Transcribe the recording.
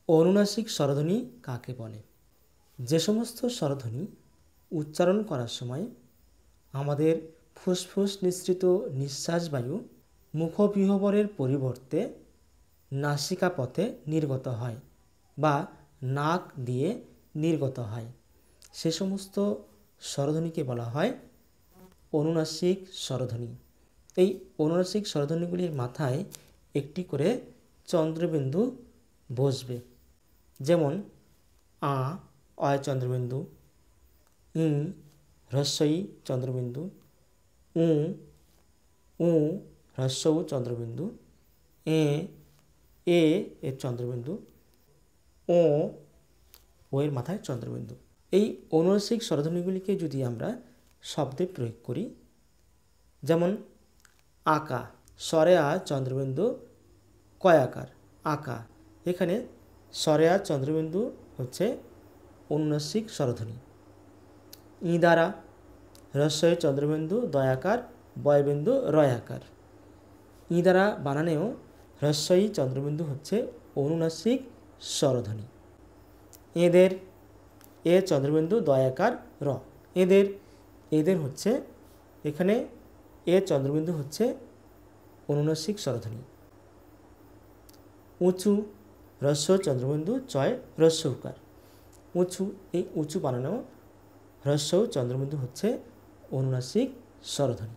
অনুনাসিক স্বরধ্বনি কাকে বলে? যে সমস্ত স্বরধ্বনি উচ্চারণ করার সময় আমাদের ফুসফুস নিঃসৃত নিঃশ্বাস বায়ু মুখবিহবরের পরিবর্তে নাসিকা পথে নির্গত হয় বা নাক দিয়ে নির্গত হয়, সে সমস্ত স্বরধ্বনিকে বলা হয় অনুনাসিক স্বরধ্বনি। এই অনুনাসিক স্বরধ্বনিগুলির মাথায় একটি করে চন্দ্রবিন্দু বসবে। যেমন অয় চন্দ্রবিন্দু, হ্রস্বই চন্দ্রবিন্দু, উ হ্রস্ব উ চন্দ্রবিন্দু, এ এর চন্দ্রবিন্দু, ও এর মাথায় চন্দ্রবিন্দু। এই অনুনাসিক স্বরধ্বনিগুলিকে যদি আমরা শব্দে প্রয়োগ করি, যেমন আকা, স্বরে আ চন্দ্রবিন্দু কয়াকার, আকা। এখানে স্বরে আ চন্দ্রবিন্দু হচ্ছে অনুনাসিক স্বরধ্বনি। ইঁদারা, হ্রস্বই চন্দ্রবিন্দু দয়াকার, বয়বিন্দু রয়াকার। ইঁদারা বানানেও হ্রস্বই চন্দ্রবিন্দু হচ্ছে অনুনাসিক স্বরধ্বনি। এদের এ চন্দ্রবিন্দু দয়াকার র। এদের হচ্ছে এখানে এ চন্দ্রবিন্দু হচ্ছে অনুনাসিক স্বরধ্বনি। উঁচু, হ্রস্ব চন্দ্রবিন্দু চয় হ্রস্ব উকার। উঁচু, এই উঁচু বানানো হ্রস্ব চন্দ্রবিন্দু হচ্ছে অনুনাসিক স্বরধ্বনি।